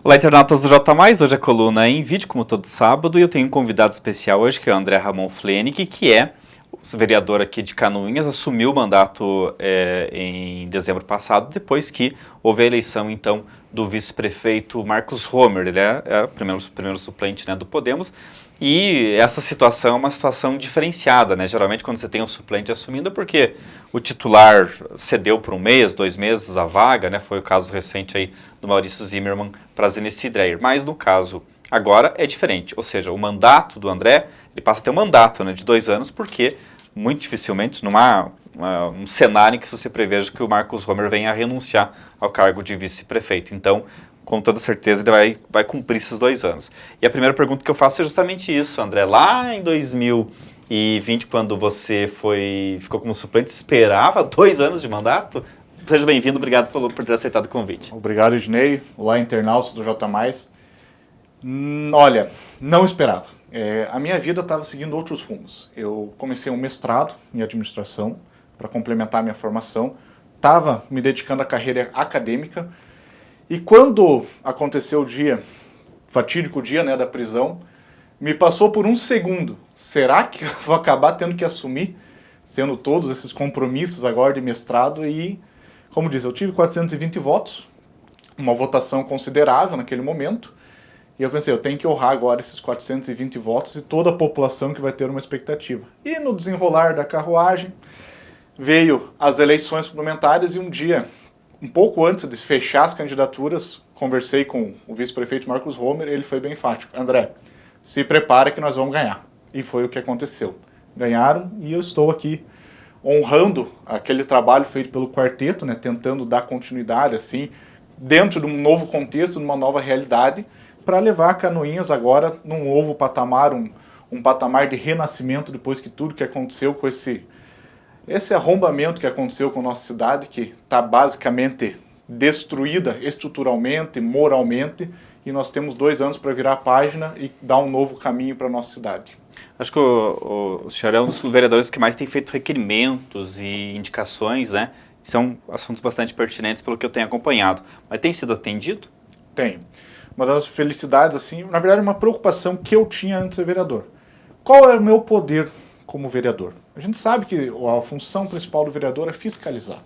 Olá, internautas do J+, hoje a coluna é em vídeo, como todo sábado, e eu tenho um convidado especial hoje, que é o André Ramon Flenick, que é o vereador aqui de Canoinhas, assumiu o mandato em dezembro passado, depois que houve a eleição, então, do vice-prefeito Marcos Romer. Ele é o primeiro suplente, né, do Podemos, e essa situação é uma situação diferenciada, né? Geralmente quando você tem um suplente assumindo é porque o titular cedeu por um mês, 2 meses a vaga, né? Foi o caso recente aí do Maurício Zimmermann para a Zenice Dreyer. Mas no caso agora é diferente, ou seja, o mandato do André, ele passa a ter um mandato, né, de 2 anos, porque muito dificilmente não há um cenário em que você preveja que o Marcos Romer venha a renunciar ao cargo de vice-prefeito. Então, com toda certeza, ele vai cumprir esses 2 anos. E a primeira pergunta que eu faço é justamente isso, André. Lá em 2020, quando você ficou como suplente, esperava 2 anos de mandato? Seja bem-vindo, obrigado por ter aceitado o convite. Obrigado, Ednei. Olá, internautas do J+. Olha, não esperava. A minha vida estava seguindo outros rumos. Eu comecei um mestrado em administração para complementar a minha formação. Estava me dedicando à carreira acadêmica. E quando aconteceu o fatídico dia, né, da prisão, me passou por um segundo. Será que eu vou acabar tendo que assumir, sendo todos esses compromissos agora de mestrado? E, como disse, eu tive 420 votos, uma votação considerável naquele momento. E eu pensei, eu tenho que honrar agora esses 420 votos e toda a população que vai ter uma expectativa. E no desenrolar da carruagem, veio as eleições suplementares e um dia, um pouco antes de fechar as candidaturas, conversei com o vice-prefeito Marcos Romer e ele foi bem enfático. André, se prepara que nós vamos ganhar. E foi o que aconteceu. Ganharam e eu estou aqui honrando aquele trabalho feito pelo quarteto, né, tentando dar continuidade, assim, dentro de um novo contexto, numa nova realidade, para levar Canoinhas agora num novo patamar, um patamar de renascimento depois que tudo que aconteceu com esse arrombamento que aconteceu com a nossa cidade, que está basicamente destruída estruturalmente, moralmente, e nós temos 2 anos para virar a página e dar um novo caminho para a nossa cidade. Acho que o senhor é um dos vereadores que mais tem feito requerimentos e indicações, né? São assuntos bastante pertinentes pelo que eu tenho acompanhado. Mas tem sido atendido? Tem. Uma das felicidades, assim, na verdade, uma preocupação que eu tinha antes de ser vereador. Qual é o meu poder como vereador? A gente sabe que a função principal do vereador é fiscalizar.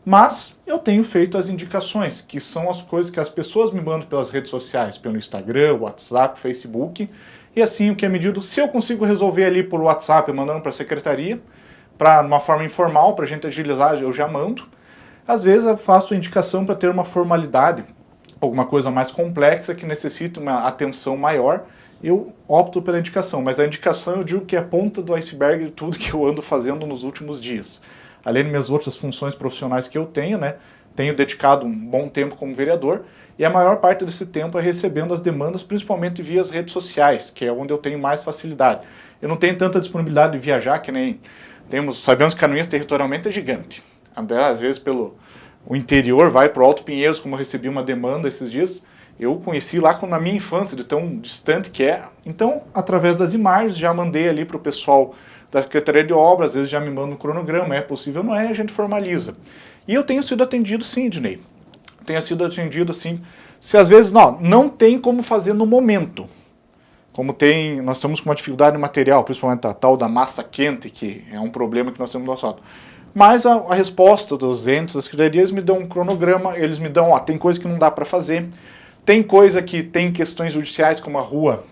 Mas eu tenho feito as indicações, que são as coisas que as pessoas me mandam pelas redes sociais, pelo Instagram, WhatsApp, Facebook. E assim, o que é medido, se eu consigo resolver ali por WhatsApp, mandando para a secretaria, para uma forma informal, para a gente agilizar, eu já mando. Às vezes eu faço a indicação para ter uma formalidade, alguma coisa mais complexa que necessita uma atenção maior, eu opto pela indicação. Mas a indicação eu digo que é a ponta do iceberg de tudo que eu ando fazendo nos últimos dias. Além de minhas outras funções profissionais que eu tenho, né? Tenho dedicado um bom tempo como vereador e a maior parte desse tempo é recebendo as demandas, principalmente via as redes sociais, que é onde eu tenho mais facilidade. Eu não tenho tanta disponibilidade de viajar que nem sabemos que Canoinhas territorialmente é gigante. Até às vezes o interior vai para o Alto Pinheiros, como eu recebi uma demanda esses dias, eu conheci lá na minha infância, de tão distante que é. Então, através das imagens, já mandei ali para o pessoal da Secretaria de Obras, às vezes já me mandam um cronograma, é possível, não é, a gente formaliza. E eu tenho sido atendido sim, Ednei. Tenho sido atendido assim, se às vezes não tem como fazer no momento. Nós estamos com uma dificuldade material, principalmente a tal da massa quente, que é um problema que nós temos no nosso lado. Mas a resposta dos entes, das secretarias, me dão um cronograma, eles me dão, tem coisa que não dá para fazer, tem coisa que tem questões judiciais, como a rua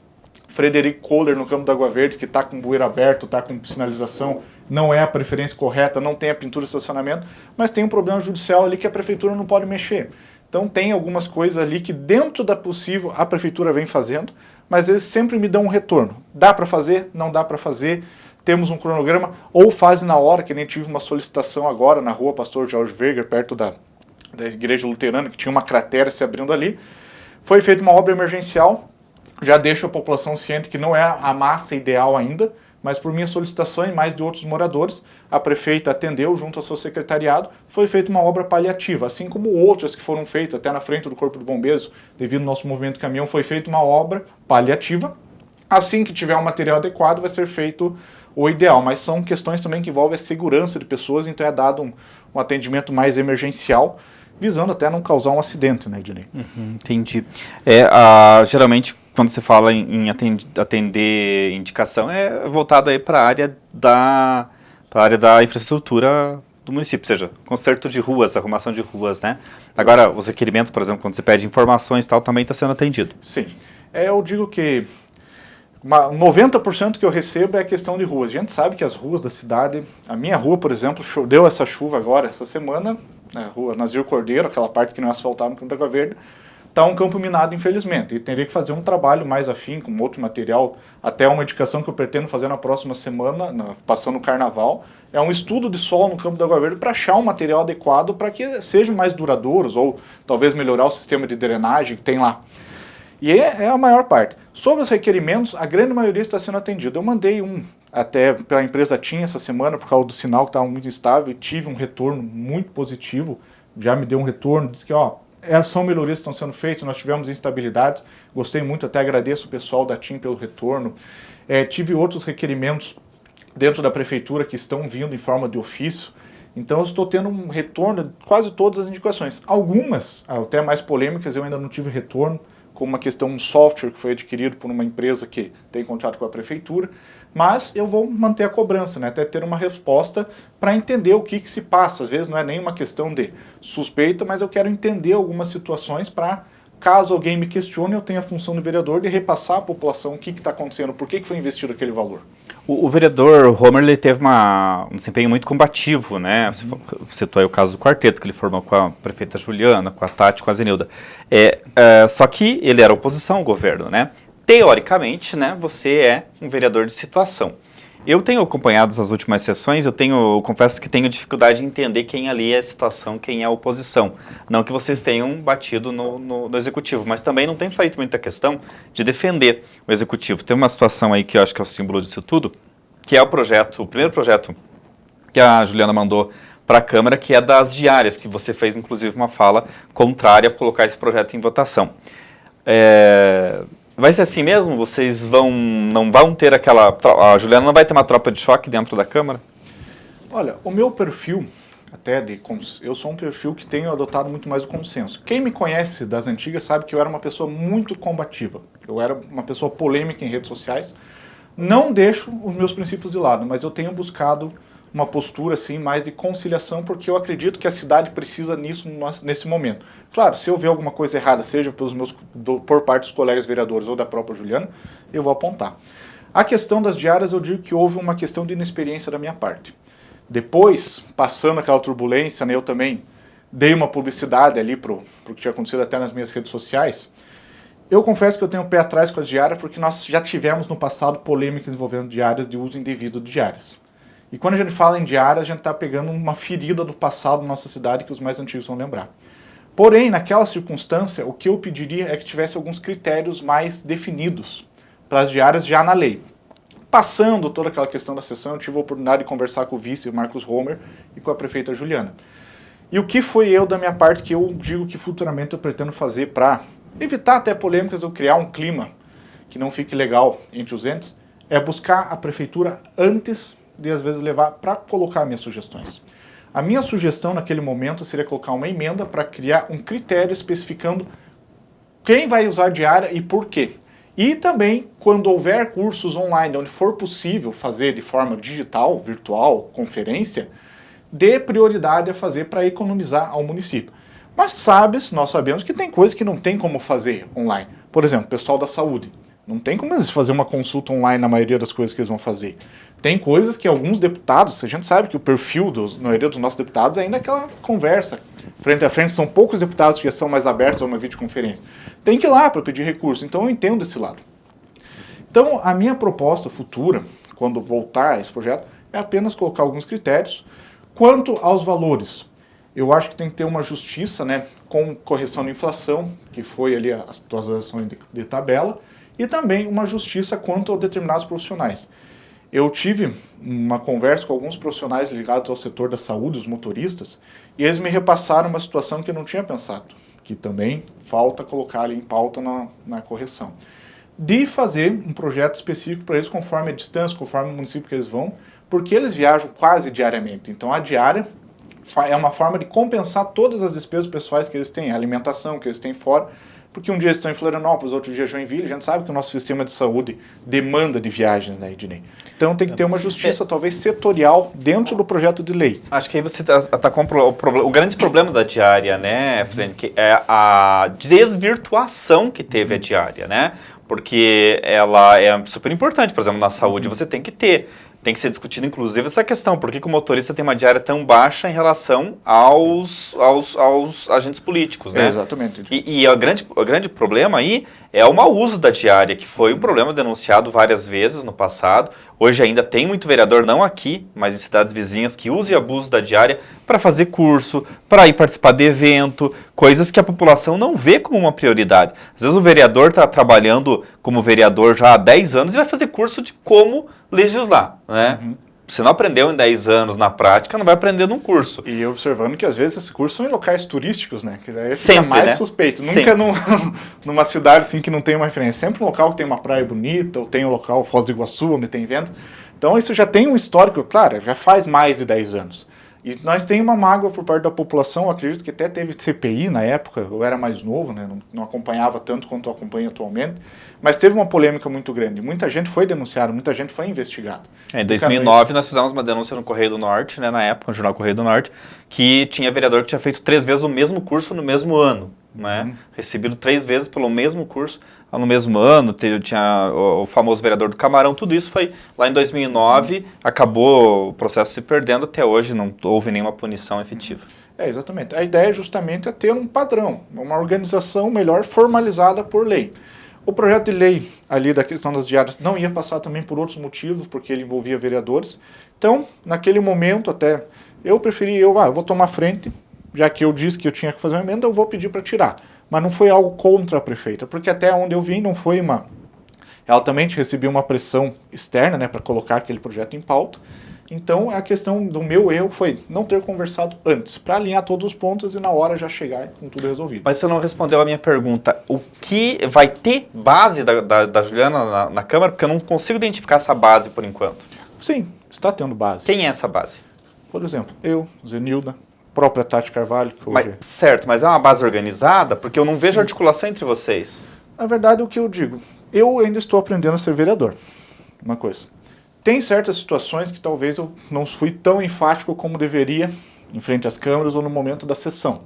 Frederico Kohler, no Campo da Água Verde, que está com bueiro aberto, está com sinalização, não é a preferência correta, não tem a pintura de estacionamento, mas tem um problema judicial ali que a prefeitura não pode mexer. Então tem algumas coisas ali que dentro da possível a prefeitura vem fazendo, mas eles sempre me dão um retorno. Dá para fazer? Não dá para fazer? Temos um cronograma, ou faz na hora, que nem tive uma solicitação agora na rua Pastor Jorge Weger, perto da igreja luterana, que tinha uma cratera se abrindo ali. Foi feita uma obra emergencial, já deixo a população ciente que não é a massa ideal ainda, mas por minha solicitação e mais de outros moradores, a prefeita atendeu junto ao seu secretariado, foi feita uma obra paliativa, assim como outras que foram feitas até na frente do Corpo de Bombeiros, devido ao nosso movimento de caminhão, foi feita uma obra paliativa. Assim que tiver um material adequado, vai ser feito o ideal, mas são questões também que envolvem a segurança de pessoas, então é dado um atendimento mais emergencial. visando até não causar um acidente, né, Ednei? Entendi. Geralmente, quando você fala em atender indicação, é voltado aí para a área da infraestrutura do município, ou seja, conserto de ruas, arrumação de ruas, né? Agora, os requerimentos, por exemplo, quando você pede informações e tal, também está sendo atendido. Sim. Eu digo que 90% que eu recebo é a questão de ruas. A gente sabe que as ruas da cidade, a minha rua, por exemplo, deu essa chuva agora, essa semana, a rua Nazir Cordeiro, aquela parte que não é asfaltada no Campo da Água Verde, está um campo minado, infelizmente. E teria que fazer um trabalho mais afim, com outro material, até uma indicação que eu pretendo fazer na próxima semana, passando o carnaval, é um estudo de solo no Campo da Água Verde para achar um material adequado para que sejam mais duradouros, ou talvez melhorar o sistema de drenagem que tem lá. E é a maior parte. Sobre os requerimentos, a grande maioria está sendo atendida. Eu mandei até para a empresa TIM essa semana, por causa do sinal que estava muito instável, e tive um retorno muito positivo. Já me deu um retorno, disse que são melhorias que estão sendo feitas, nós tivemos instabilidades. Gostei muito, até agradeço o pessoal da TIM pelo retorno. Tive outros requerimentos dentro da prefeitura que estão vindo em forma de ofício. Então eu estou tendo um retorno de quase todas as indicações. Algumas, até mais polêmicas, eu ainda não tive retorno, como uma questão, um software que foi adquirido por uma empresa que tem contrato com a prefeitura, mas eu vou manter a cobrança, né, até ter uma resposta para entender o que se passa. Às vezes não é nem uma questão de suspeita, mas eu quero entender algumas situações para, caso alguém me questione, eu tenho a função do vereador de repassar à população o que está acontecendo, por que foi investido aquele valor. O vereador Homer, ele teve um desempenho muito combativo, né? Você citou aí o caso do quarteto, que ele formou com a prefeita Juliana, com a Tati, com a Zenilda. Só que ele era oposição ao governo, né? Teoricamente, né, você é um vereador de situação. Eu tenho acompanhado as últimas sessões, confesso que tenho dificuldade em entender quem ali é situação, quem é oposição. Não que vocês tenham batido no executivo, mas também não tem feito muita questão de defender o executivo. Tem uma situação aí que eu acho que é o símbolo disso tudo, que é o primeiro projeto que a Juliana mandou para a Câmara, que é das diárias, que você fez inclusive uma fala contrária a colocar esse projeto em votação. Vai ser assim mesmo? Vocês não vão ter a Juliana não vai ter uma tropa de choque dentro da Câmara? Olha, o meu perfil, eu sou um perfil que tenho adotado muito mais o consenso. Quem me conhece das antigas sabe que eu era uma pessoa muito combativa. Eu era uma pessoa polêmica em redes sociais. Não deixo os meus princípios de lado, mas eu tenho buscado uma postura assim mais de conciliação, porque eu acredito que a cidade precisa nisso nesse momento. Claro, se eu ver alguma coisa errada, seja por parte dos colegas vereadores ou da própria Juliana, eu vou apontar. A questão das diárias, eu digo que houve uma questão de inexperiência da minha parte. Depois, passando aquela turbulência, né, eu também dei uma publicidade ali pro que tinha acontecido até nas minhas redes sociais. Eu confesso que eu tenho o pé atrás com as diárias, porque nós já tivemos no passado polêmicas envolvendo diárias de uso indevido de diárias. E quando a gente fala em diárias, a gente está pegando uma ferida do passado da nossa cidade que os mais antigos vão lembrar. Porém, naquela circunstância, o que eu pediria é que tivesse alguns critérios mais definidos para as diárias já na lei. Passando toda aquela questão da sessão, eu tive a oportunidade de conversar com o vice Marcos Homer e com a prefeita Juliana. E o que foi eu, da minha parte, que eu digo que futuramente eu pretendo fazer para evitar até polêmicas ou criar um clima que não fique legal entre os entes, é buscar a prefeitura antes de, às vezes, levar para colocar minhas sugestões. A minha sugestão naquele momento seria colocar uma emenda para criar um critério especificando quem vai usar diária e por quê. E também, quando houver cursos online, onde for possível fazer de forma digital, virtual, conferência, dê prioridade a fazer para economizar ao município. Mas nós sabemos que tem coisas que não tem como fazer online. Por exemplo, o pessoal da saúde. Não tem como eles fazer uma consulta online na maioria das coisas que eles vão fazer. Tem coisas que alguns deputados, a gente sabe que o perfil da maioria dos nossos deputados é ainda aquela conversa. Frente a frente, são poucos deputados que já são mais abertos a uma videoconferência. Tem que ir lá para pedir recurso, então eu entendo esse lado. Então, a minha proposta futura, quando voltar a esse projeto, é apenas colocar alguns critérios. Quanto aos valores, eu acho que tem que ter uma justiça, né, com correção da inflação, que foi ali as atualizações de tabela, e também uma justiça quanto a determinados profissionais. Eu tive uma conversa com alguns profissionais ligados ao setor da saúde, os motoristas, e eles me repassaram uma situação que eu não tinha pensado, que também falta colocar ali em pauta na correção. De fazer um projeto específico para eles, conforme a distância, conforme o município que eles vão, porque eles viajam quase diariamente. Então a diária, é uma forma de compensar todas as despesas pessoais que eles têm, a alimentação que eles têm fora, porque um dia eles estão em Florianópolis, outro dia em Joinville, a gente sabe que o nosso sistema de saúde demanda de viagens, né, Ednei? Então tem que ter uma justiça, talvez, setorial dentro do projeto de lei. Acho que aí você atacou o grande problema da diária, né, Flane, que é a desvirtuação que teve a diária, né? Porque ela é super importante, por exemplo, na saúde você tem que ter. Tem que ser discutida, inclusive, essa questão. Por que o motorista tem uma diária tão baixa em relação aos agentes políticos, né? Exatamente. E o grande problema aí é o mau uso da diária, que foi um problema denunciado várias vezes no passado. Hoje ainda tem muito vereador, não aqui, mas em cidades vizinhas, que usa e abusa da diária para fazer curso, para ir participar de evento, coisas que a população não vê como uma prioridade. Às vezes o vereador está trabalhando como vereador já há 10 anos e vai fazer curso de como legislar, né? Você não aprendeu em 10 anos na prática, não vai aprender num curso. E observando que às vezes esses cursos são em locais turísticos, né? Que daí Sempre, fica mais né? suspeito. Sempre. Nunca numa cidade assim que não tem uma referência. Sempre um local que tem uma praia bonita, ou tem um local, Foz do Iguaçu, onde tem evento. Então isso já tem um histórico, claro, já faz mais de 10 anos. E nós temos uma mágoa por parte da população, eu acredito que até teve CPI na época, eu era mais novo, né, não acompanhava tanto quanto eu acompanho atualmente, mas teve uma polêmica muito grande, muita gente foi denunciada, muita gente foi investigada. Em 2009 nós fizemos uma denúncia no Correio do Norte, né, na época, no jornal Correio do Norte, que tinha vereador que tinha feito 3 vezes o mesmo curso no mesmo ano, né, recebido 3 vezes pelo mesmo curso no mesmo ano, tinha o famoso vereador do Camarão, tudo isso foi lá em 2009, acabou o processo se perdendo, até hoje não houve nenhuma punição efetiva. Exatamente. A ideia justamente é ter um padrão, uma organização melhor formalizada por lei. O projeto de lei ali da questão das diárias não ia passar também por outros motivos, porque ele envolvia vereadores. Então, naquele momento até, eu preferi, eu vou tomar frente, já que eu disse que eu tinha que fazer uma emenda, eu vou pedir para tirar. Mas não foi algo contra a prefeita, porque até onde eu vim não foi uma... Ela também recebeu uma pressão externa, né, para colocar aquele projeto em pauta. Então, a questão do meu erro foi não ter conversado antes, para alinhar todos os pontos e na hora já chegar com tudo resolvido. Mas você não respondeu a minha pergunta. O que vai ter base da Juliana na Câmara? Porque eu não consigo identificar essa base por enquanto. Sim, está tendo base. Quem é essa base? Por exemplo, eu, Zenilda, própria Tati Carvalho, que hoje... Certo, mas é uma base organizada? Porque eu não vejo articulação entre vocês. Na verdade, o que eu digo, eu ainda estou aprendendo a ser vereador. Uma coisa. Tem certas situações que talvez eu não fui tão enfático como deveria em frente às câmeras ou no momento da sessão.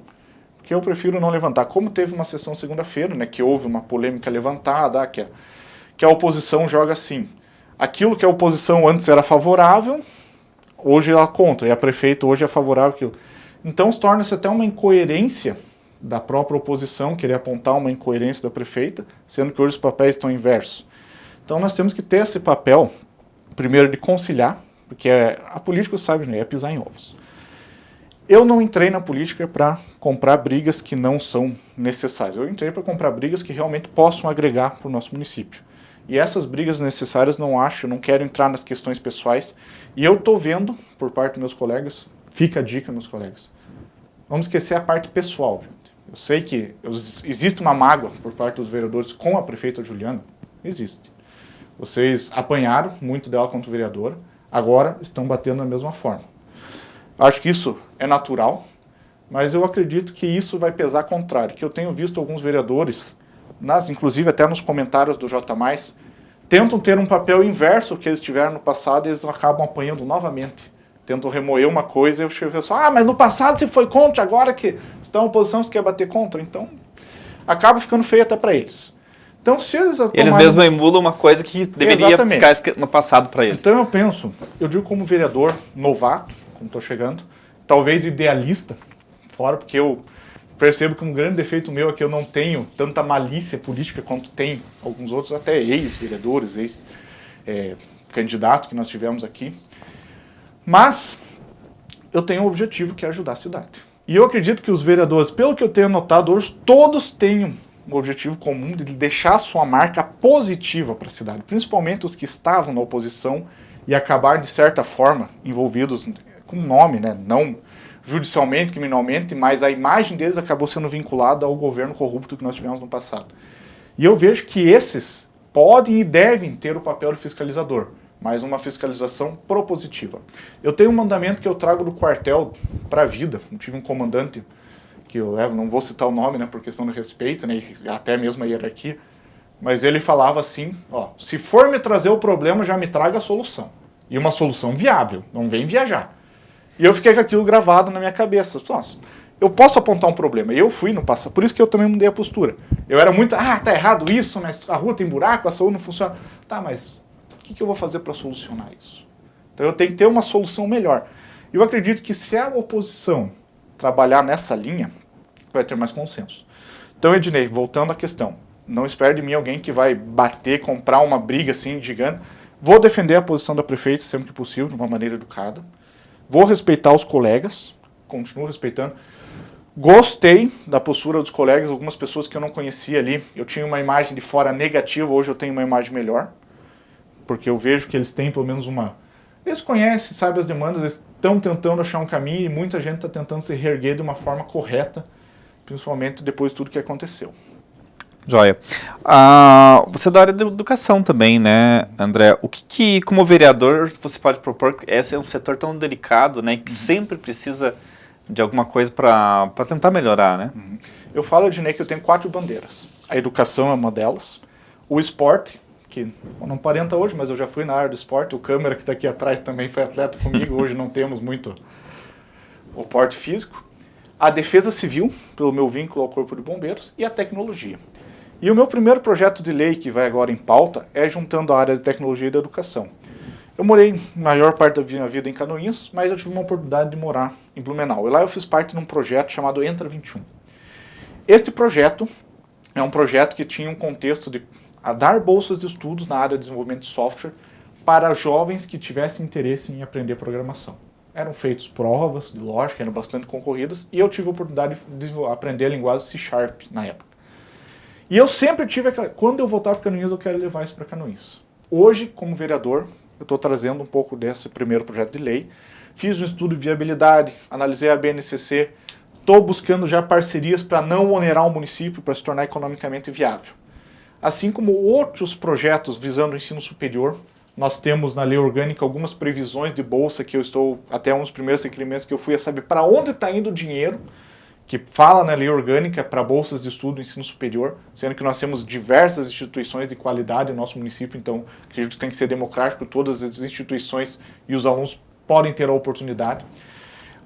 Porque eu prefiro não levantar. Como teve uma sessão segunda-feira, né, que houve uma polêmica levantada, que a oposição joga assim. Aquilo que a oposição antes era favorável, hoje ela contra. E a prefeita hoje é favorável àquilo. Então torna-se até uma incoerência da própria oposição, querer apontar uma incoerência da prefeita, sendo que hoje os papéis estão inversos. Então nós temos que ter esse papel, primeiro de conciliar, porque a política, sabe, né, é pisar em ovos. Eu não entrei na política para comprar brigas que não são necessárias. Eu entrei para comprar brigas que realmente possam agregar para o nosso município. E essas brigas necessárias não quero entrar nas questões pessoais. E eu estou vendo, por parte dos meus colegas, fica a dica, meus colegas, vamos esquecer a parte pessoal, gente. Eu sei que existe uma mágoa por parte dos vereadores com a prefeita Juliana. Existe. Vocês apanharam muito dela quanto vereadora, agora estão batendo da mesma forma. Acho que isso é natural, mas eu acredito que isso vai pesar contrário, que eu tenho visto alguns vereadores, inclusive até nos comentários do J+, tentam ter um papel inverso que eles tiveram no passado e eles acabam apanhando novamente. Tentam remoer uma coisa e eu chego só, mas no passado você foi contra, agora que está em oposição você quer bater contra. Então, acaba ficando feio até para eles. Então, se eles Eles mesmos emulam uma coisa que deveria ficar no passado para eles. Então eu digo como vereador novato, como estou chegando, talvez idealista, fora porque eu percebo que um grande defeito meu é que eu não tenho tanta malícia política quanto tem alguns outros, até ex-vereadores, ex-candidatos que nós tivemos aqui. Mas eu tenho um objetivo que é ajudar a cidade. E eu acredito que os vereadores, pelo que eu tenho notado hoje, todos têm um objetivo comum de deixar sua marca positiva para a cidade, principalmente os que estavam na oposição e acabaram, de certa forma, envolvidos com nome, né? Não judicialmente, criminalmente, mas a imagem deles acabou sendo vinculada ao governo corrupto que nós tivemos no passado. E eu vejo que esses podem e devem ter o papel de fiscalizador, mas uma fiscalização propositiva. Eu tenho um mandamento que eu trago do quartel para a vida. Eu tive um comandante que eu levo, não vou citar o nome, né, por questão de respeito, né, e até mesmo a hierarquia, mas ele falava assim, ó, se for me trazer o problema, já me traga a solução. E uma solução viável, não vem viajar. E eu fiquei com aquilo gravado na minha cabeça. Nossa, eu posso apontar um problema. E eu fui no passado, por isso que eu também mudei a postura. Eu era muito, tá errado isso, mas a rua tem buraco, a saúde não funciona. Tá, mas o que eu vou fazer para solucionar isso? Então eu tenho que ter uma solução melhor. Eu acredito que se a oposição trabalhar nessa linha, vai ter mais consenso. Então, Ednei, voltando à questão, não espere de mim alguém que vai bater, comprar uma briga assim gigante. Vou defender a posição da prefeita sempre que possível, de uma maneira educada. Vou respeitar os colegas, continuo respeitando. Gostei da postura dos colegas, algumas pessoas que eu não conhecia ali. Eu tinha uma imagem de fora negativa, hoje eu tenho uma imagem melhor. Porque eu vejo que eles têm pelo menos uma... Eles conhecem, sabem as demandas, eles estão tentando achar um caminho e muita gente está tentando se reerguer de uma forma correta, principalmente depois de tudo que aconteceu. Joia. Você é da área da educação também, né, André? O que como vereador, você pode propor? Esse é um setor tão delicado, né, que sempre precisa de alguma coisa para tentar melhorar, né? Eu falo, Ednei, que eu tenho 4 bandeiras. A educação é uma delas. O esporte, que não aparenta hoje, mas eu já fui na área do esporte. O câmera que está aqui atrás também foi atleta comigo. Hoje não temos muito o porte físico. A defesa civil, pelo meu vínculo ao Corpo de Bombeiros. E a tecnologia. E o meu primeiro projeto de lei, que vai agora em pauta, é juntando a área de tecnologia e da educação. Eu morei a maior parte da minha vida em Canoinhas, mas eu tive uma oportunidade de morar em Blumenau. E lá eu fiz parte de um projeto chamado Entra 21. Este projeto é um projeto que tinha um contexto de dar bolsas de estudos na área de desenvolvimento de software para jovens que tivessem interesse em aprender programação. Eram feitas provas de lógica, eram bastante concorridas, e eu tive a oportunidade de aprender a linguagem C# na época. E eu sempre tive, quando eu voltar para Canoinhas, eu quero levar isso para Canoinhas. Hoje, como vereador, eu estou trazendo um pouco desse primeiro projeto de lei. Fiz um estudo de viabilidade, analisei a BNCC, estou buscando já parcerias para não onerar o município, para se tornar economicamente viável. Assim como outros projetos visando o ensino superior, nós temos na lei orgânica algumas previsões de bolsa que eu estou, até um dos primeiros requerimentos que eu fui a saber para onde está indo o dinheiro, que fala na lei orgânica para bolsas de estudo e ensino superior, sendo que nós temos diversas instituições de qualidade no nosso município, então acredito que tem que ser democrático, todas as instituições e os alunos podem ter a oportunidade.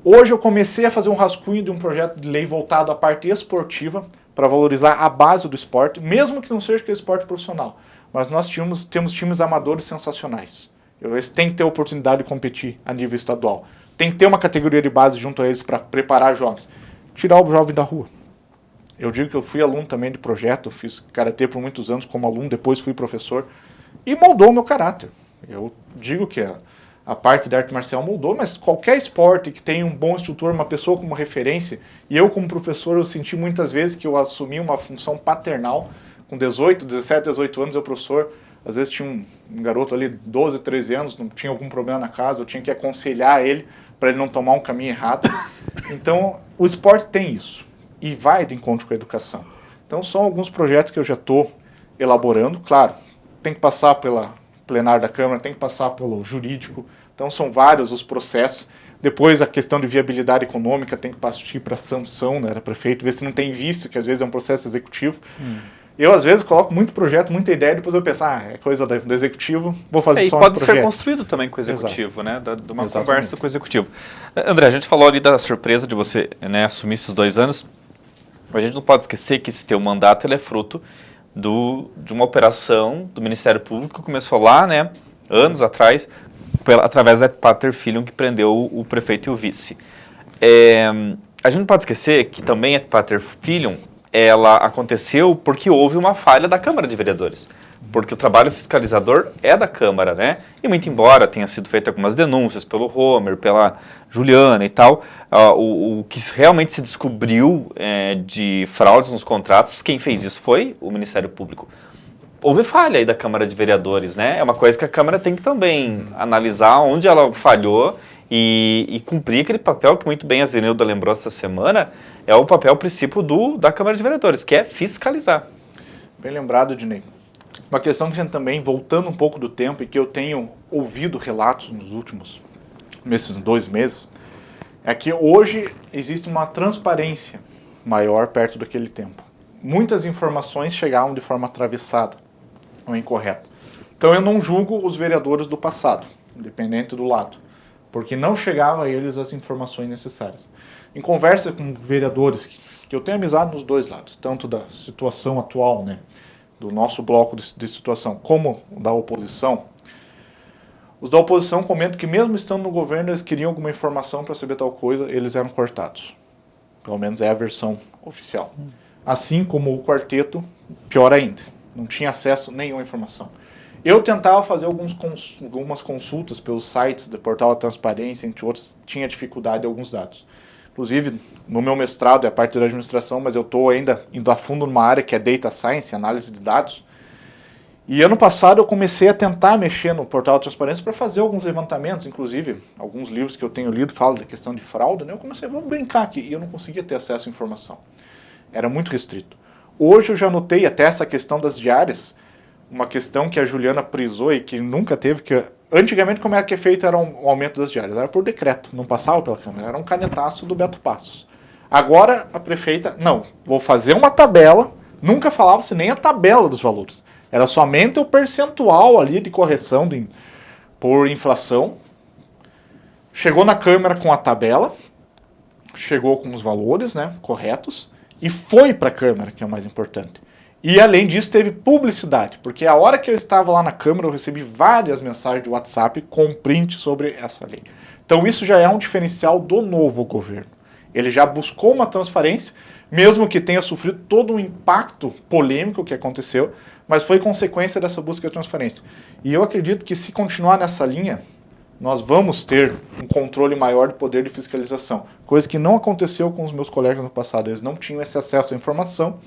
Hoje eu comecei a fazer um rascunho de um projeto de lei voltado à parte esportiva, para valorizar a base do esporte, mesmo que não seja aquele esporte profissional, mas nós temos times amadores sensacionais. Eles têm que ter a oportunidade de competir a nível estadual. Tem que ter uma categoria de base junto a eles para preparar jovens. Tirar o jovem da rua. Eu digo que eu fui aluno também de projeto, fiz karatê por muitos anos como aluno, depois fui professor, e moldou o meu caráter. Eu digo que a parte da arte marcial moldou, mas qualquer esporte que tenha um bom instrutor, uma pessoa como referência, e eu como professor, eu senti muitas vezes que eu assumi uma função paternal, com 18, 17, 18 anos, eu professor, às vezes tinha um garoto ali, 12, 13 anos, não tinha algum problema na casa, eu tinha que aconselhar ele para ele não tomar um caminho errado. Então, o esporte tem isso, e vai de encontro com a educação. Então, são alguns projetos que eu já estou elaborando. Claro, tem que passar pela plenária da Câmara, tem que passar pelo jurídico. Então, são vários os processos. Depois, a questão de viabilidade econômica tem que partir para a sanção, né, da prefeito, ver se não tem vício, que às vezes é um processo executivo. Eu, às vezes, coloco muito projeto, muita ideia, depois eu penso, é coisa do executivo, vou fazer só um projeto. E pode ser construído também com o executivo, né? De uma Exatamente. conversa com o executivo. André, a gente falou ali da surpresa de você, né, assumir esses 2 anos, mas a gente não pode esquecer que esse teu mandato ele é fruto de uma operação do Ministério Público que começou lá, né, anos atrás, através da Pater Filium, que prendeu o prefeito e o vice. A gente não pode esquecer que também a Pater Filium ela aconteceu porque houve uma falha da Câmara de Vereadores. Porque o trabalho fiscalizador é da Câmara, né? E muito embora tenha sido feito algumas denúncias pelo Homer, pela Juliana e tal, o que realmente se descobriu de fraudes nos contratos, quem fez isso foi o Ministério Público. Houve falha aí da Câmara de Vereadores, né? É uma coisa que a Câmara tem que também analisar onde ela falhou e cumprir aquele papel que muito bem a Zenilda lembrou essa semana, é o papel princípio da Câmara de Vereadores, que é fiscalizar. Bem lembrado, Ednei. Uma questão que a gente também, voltando um pouco do tempo, e que eu tenho ouvido relatos nesses 2 meses, é que hoje existe uma transparência maior perto daquele tempo. Muitas informações chegavam de forma atravessada ou incorreta. Então eu não julgo os vereadores do passado, independente do lado, porque não chegava a eles as informações necessárias. Em conversa com vereadores que eu tenho amizade nos dois lados, tanto da situação atual, né, do nosso bloco de situação, como da oposição, os da oposição comentam que mesmo estando no governo, eles queriam alguma informação para saber tal coisa, eles eram cortados. Pelo menos é a versão oficial. Assim como o quarteto, pior ainda, não tinha acesso a nenhuma informação. Eu tentava fazer algumas consultas pelos sites do Portal da Transparência, entre outros, tinha dificuldade em alguns dados. Inclusive, no meu mestrado é a parte da administração, mas eu estou ainda indo a fundo numa área que é Data Science, análise de dados. E ano passado eu comecei a tentar mexer no Portal da Transparência para fazer alguns levantamentos, inclusive alguns livros que eu tenho lido falam da questão de fraude, né? Eu comecei, vamos brincar aqui, e eu não conseguia ter acesso à informação. Era muito restrito. Hoje eu já notei até essa questão das diárias, uma questão que a Juliana prisou e que nunca teve, que antigamente como era que é feito era um aumento das diárias, era por decreto, não passava pela Câmara, era um canetaço do Beto Passos. Agora a prefeita, não, vou fazer uma tabela, nunca falava-se nem a tabela dos valores, era somente o percentual ali de correção por inflação. Chegou na Câmara com a tabela, chegou com os valores, né, corretos, e foi para a Câmara, que é o mais importante. E além disso teve publicidade, porque a hora que eu estava lá na Câmara eu recebi várias mensagens de WhatsApp com print sobre essa lei. Então isso já é um diferencial do novo governo. Ele já buscou uma transparência, mesmo que tenha sofrido todo um impacto polêmico que aconteceu, mas foi consequência dessa busca de transparência. E eu acredito que se continuar nessa linha, nós vamos ter um controle maior do poder de fiscalização, coisa que não aconteceu com os meus colegas no passado, eles não tinham esse acesso à informação.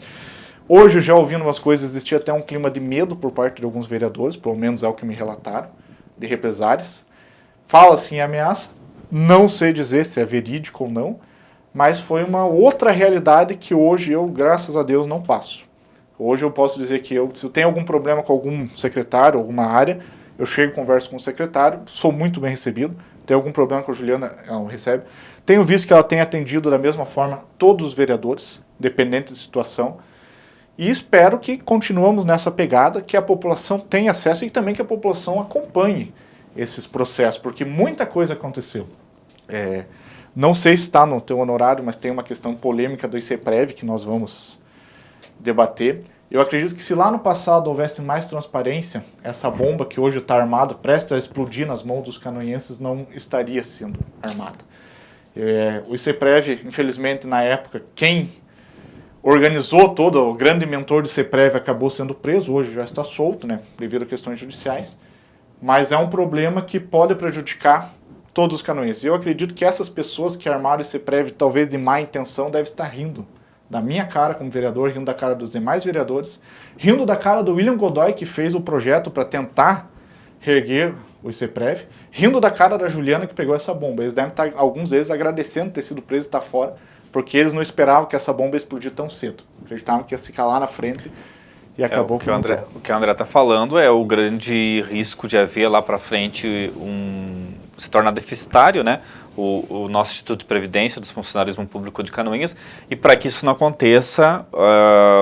Hoje, já ouvindo umas coisas, existia até um clima de medo por parte de alguns vereadores, pelo menos é o que me relataram, de represálias. Fala-se em ameaça, não sei dizer se é verídico ou não, mas foi uma outra realidade que hoje eu, graças a Deus, não passo. Hoje eu posso dizer que se eu tenho algum problema com algum secretário, alguma área, eu chego e converso com o secretário, sou muito bem recebido. Tem algum problema com a Juliana, ela recebe. Tenho visto que ela tem atendido da mesma forma todos os vereadores, dependente da situação. E espero que continuemos nessa pegada, que a população tenha acesso e também que a população acompanhe esses processos, porque muita coisa aconteceu. Não sei se está no teu honorário, mas tem uma questão polêmica do ICPREV que nós vamos debater. Eu acredito que se lá no passado houvesse mais transparência, essa bomba que hoje está armada, prestes a explodir nas mãos dos canoenses, não estaria sendo armada. O ICPREV, infelizmente, na época, quem organizou todo, o grande mentor do ICPREV acabou sendo preso, hoje já está solto, né, devido a questões judiciais, mas é um problema que pode prejudicar todos os canoenses. Eu acredito que essas pessoas que armaram o ICPREV, talvez de má intenção, devem estar rindo da minha cara como vereador, rindo da cara dos demais vereadores, rindo da cara do William Godoy, que fez o projeto para tentar reerguer o ICPREV, rindo da cara da Juliana, que pegou essa bomba. Eles devem estar, alguns deles, agradecendo ter sido preso e estar fora, porque eles não esperavam que essa bomba ia explodir tão cedo. Acreditavam que ia ficar lá na frente e acabou o que o André está falando é o grande risco de haver lá para frente se tornar deficitário, né? O nosso Instituto de Previdência dos Funcionalismo Público de Canoinhas, e para que isso não aconteça,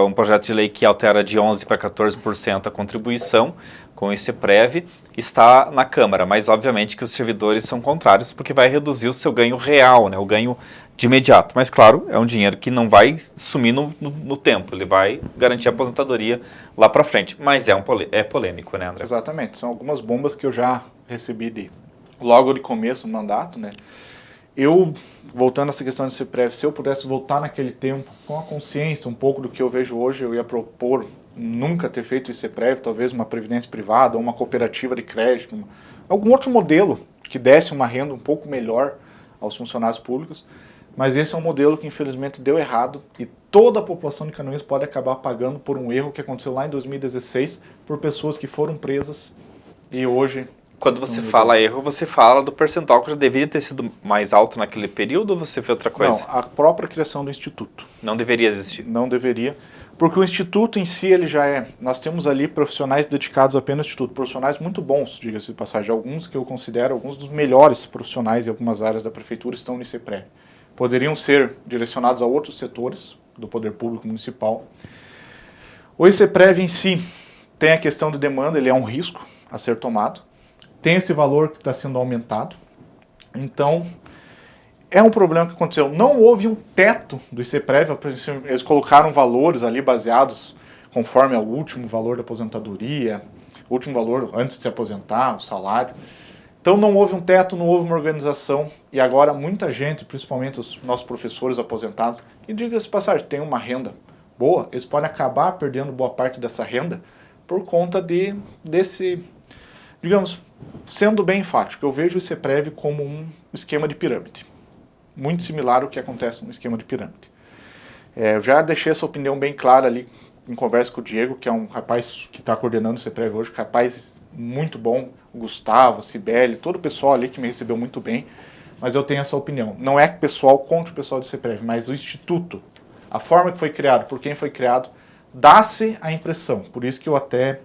um projeto de lei que altera de 11% para 14% a contribuição com o ICPREV está na Câmara, mas obviamente que os servidores são contrários, porque vai reduzir o seu ganho real, né, o ganho de imediato. Mas claro, é um dinheiro que não vai sumir no tempo, ele vai garantir a aposentadoria lá para frente, mas é polêmico, né, André? Exatamente, são algumas bombas que eu já recebi logo de começo do mandato, né? Eu, voltando a essa questão de ICPREV, se eu pudesse voltar naquele tempo com a consciência um pouco do que eu vejo hoje, eu ia propor nunca ter feito o ICPREV, talvez uma previdência privada, ou uma cooperativa de crédito, algum outro modelo que desse uma renda um pouco melhor aos funcionários públicos, mas esse é um modelo que infelizmente deu errado e toda a população de Canoinhas pode acabar pagando por um erro que aconteceu lá em 2016 por pessoas que foram presas e hoje... Quando você fala erro, você fala do percentual que já deveria ter sido mais alto naquele período ou você vê outra coisa? Não, a própria criação do Instituto. Não deveria existir? Não deveria. Porque o Instituto em si, ele já é... Nós temos ali profissionais dedicados apenas ao Instituto, profissionais muito bons, diga-se de passagem. Alguns que eu considero alguns dos melhores profissionais em algumas áreas da Prefeitura estão no ICEPREV. Poderiam ser direcionados a outros setores do Poder Público Municipal. O ICEPREV em si tem a questão de demanda, ele é um risco a ser tomado. Tem esse valor que está sendo aumentado. Então, é um problema que aconteceu. Não houve um teto do ICEPREV, eles colocaram valores ali baseados conforme ao último valor da aposentadoria, o último valor antes de se aposentar, o salário. Então não houve um teto, não houve uma organização, e agora muita gente, principalmente os nossos professores aposentados, e diga-se de passagem, tem uma renda boa, eles podem acabar perdendo boa parte dessa renda por conta desse, digamos, sendo bem enfático, eu vejo o ICEPREV como um esquema de pirâmide, muito similar ao que acontece no esquema de pirâmide. Eu já deixei essa opinião bem clara ali em conversa com o Diego, que é um rapaz que está coordenando o ICEPREV hoje, um rapaz muito bom, o Gustavo, a Cibele, todo o pessoal ali que me recebeu muito bem, mas eu tenho essa opinião. Não é que o pessoal contra o pessoal do ICEPREV, mas o Instituto, a forma que foi criado, por quem foi criado, dá-se a impressão, por isso que eu até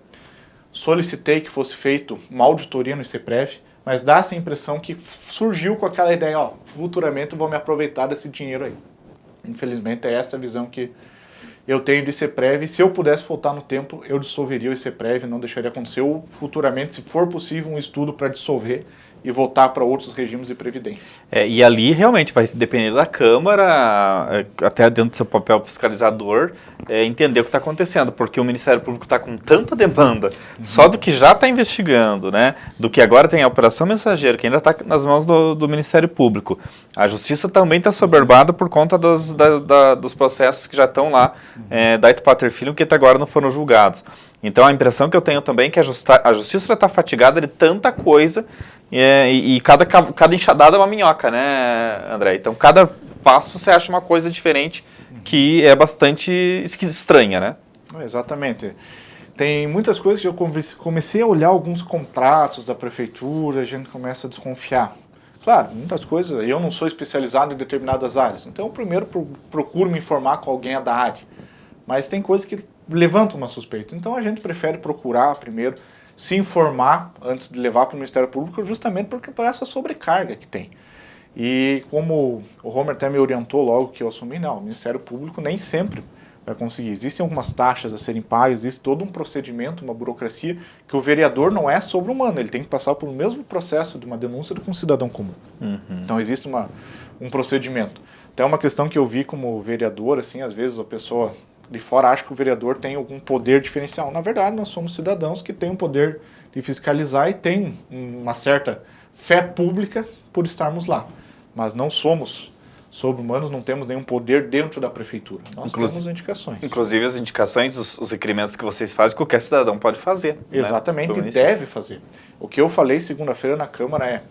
solicitei que fosse feito uma auditoria no ICEPREV, mas dá-se a impressão que surgiu com aquela ideia, ó, futuramente eu vou me aproveitar desse dinheiro aí. Infelizmente é essa a visão que eu tenho do ICEPREV, e se eu pudesse voltar no tempo, eu dissolveria o ICEPREV, não deixaria acontecer, ou futuramente, se for possível, um estudo para dissolver e voltar para outros regimes de previdência. E ali realmente vai depender da Câmara, até dentro do seu papel fiscalizador, entender o que está acontecendo, porque o Ministério Público está com tanta demanda, só do que já está investigando, né, do que agora tem a Operação Mensageiro, que ainda está nas mãos do Ministério Público. A Justiça também está soberbada por conta dos processos que já estão lá, da Itupater Filho, que até agora não foram julgados. Então a impressão que eu tenho também é que a Justiça já está fatigada de tanta coisa, e cada enxadada é uma minhoca, né, André? Então cada passo você acha uma coisa diferente que é bastante estranha, né? Exatamente. Tem muitas coisas que eu comecei a olhar alguns contratos da Prefeitura, a gente começa a desconfiar. Claro, muitas coisas, eu não sou especializado em determinadas áreas, então eu primeiro procuro me informar com alguém da área. Mas tem coisas que levantam uma suspeita, então a gente prefere procurar primeiro, se informar antes de levar para o Ministério Público, justamente porque por essa sobrecarga que tem. E como o Homer até me orientou logo que eu assumi, não, o Ministério Público nem sempre vai conseguir. Existem algumas taxas a serem pagas, existe todo um procedimento, uma burocracia, que o vereador não é sobre-humano, ele tem que passar por o mesmo processo de uma denúncia do que um cidadão comum. Então existe um procedimento. Então é uma questão que eu vi como vereador, assim, às vezes a pessoa de fora acha que o vereador tem algum poder diferencial. Na verdade, nós somos cidadãos que têm o poder de fiscalizar e têm uma certa fé pública por estarmos lá. Mas não somos sobre-humanos, não temos nenhum poder dentro da Prefeitura. Nós temos indicações. Inclusive as indicações, os requerimentos que vocês fazem, qualquer cidadão pode fazer. Exatamente, né? E deve fazer. O que eu falei segunda-feira na Câmara é,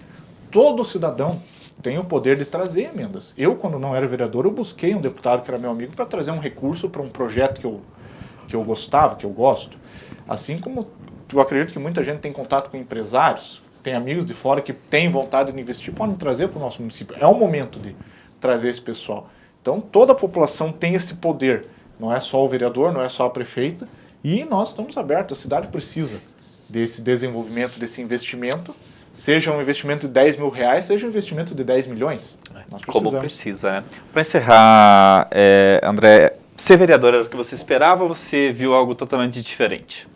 todo cidadão tem o poder de trazer emendas. Eu, quando não era vereador, eu busquei um deputado que era meu amigo para trazer um recurso para um projeto que eu gostava, que eu gosto. Assim como eu acredito que muita gente tem contato com empresários, tem amigos de fora que têm vontade de investir, podem trazer para o nosso município. É o momento de trazer esse pessoal. Então, toda a população tem esse poder. Não é só o vereador, não é só a prefeita. E nós estamos abertos, a cidade precisa desse desenvolvimento, desse investimento, seja um investimento de 10 mil reais, seja um investimento de 10 milhões. Nós precisamos. Como precisa, né? Para encerrar, André, ser vereador era o que você esperava ou você viu algo totalmente diferente?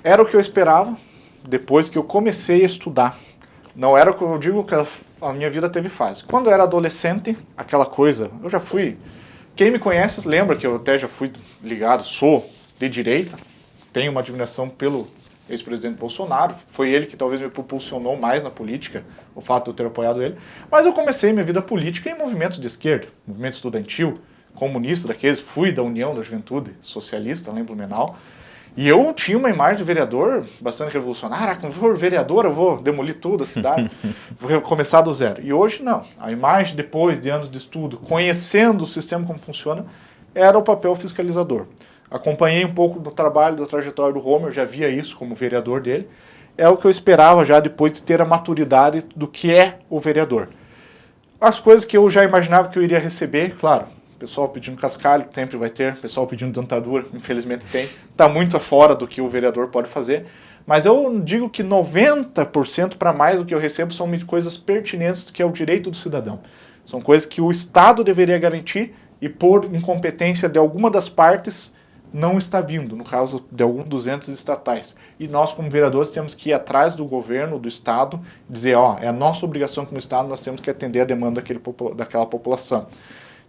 Era o que eu esperava depois que eu comecei a estudar. Não era o que eu digo que a minha vida teve fase. Quando eu era adolescente, aquela coisa, eu já fui... Quem me conhece lembra que eu até já fui ligado, sou de direita, tenho uma admiração pelo ex-presidente Bolsonaro, foi ele que talvez me propulsionou mais na política, o fato de eu ter apoiado ele, mas eu comecei minha vida política em movimentos de esquerda, movimento estudantil, comunista daqueles, fui da União da Juventude Socialista, lá em Blumenau, e eu tinha uma imagem de vereador bastante revolucionária, como for vereador eu vou demolir tudo a cidade, vou começar do zero. E hoje não, a imagem depois de anos de estudo, conhecendo o sistema como funciona, era o papel fiscalizador. Acompanhei um pouco do trabalho, da trajetória do Homer, já via isso como vereador dele. É o que eu esperava já depois de ter a maturidade do que é o vereador. As coisas que eu já imaginava que eu iria receber, claro, pessoal pedindo cascalho, sempre vai ter, pessoal pedindo dentadura, infelizmente tem. Está muito afora do que o vereador pode fazer. Mas eu digo que 90% para mais do que eu recebo são coisas pertinentes, que é o direito do cidadão. São coisas que o Estado deveria garantir e por incompetência de alguma das partes não está vindo, no caso de algum dos entes estatais. E nós, como vereadores, temos que ir atrás do governo, do Estado, dizer, ó, é a nossa obrigação como Estado, nós temos que atender a demanda daquela população.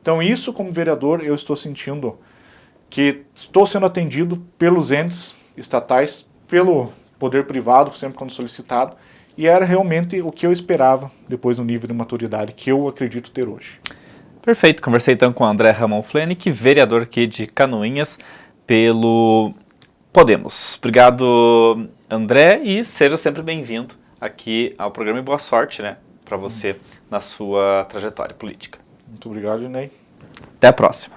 Então isso, como vereador, eu estou sentindo que estou sendo atendido pelos entes estatais, pelo poder privado, sempre quando solicitado, e era realmente o que eu esperava depois do nível de maturidade que eu acredito ter hoje. Perfeito, conversei então com o André Ramon Flenick, vereador aqui de Canoinhas, pelo Podemos. Obrigado, André, e seja sempre bem-vindo aqui ao programa e boa sorte, né, para você na sua trajetória política. Muito obrigado, Inei. Até a próxima.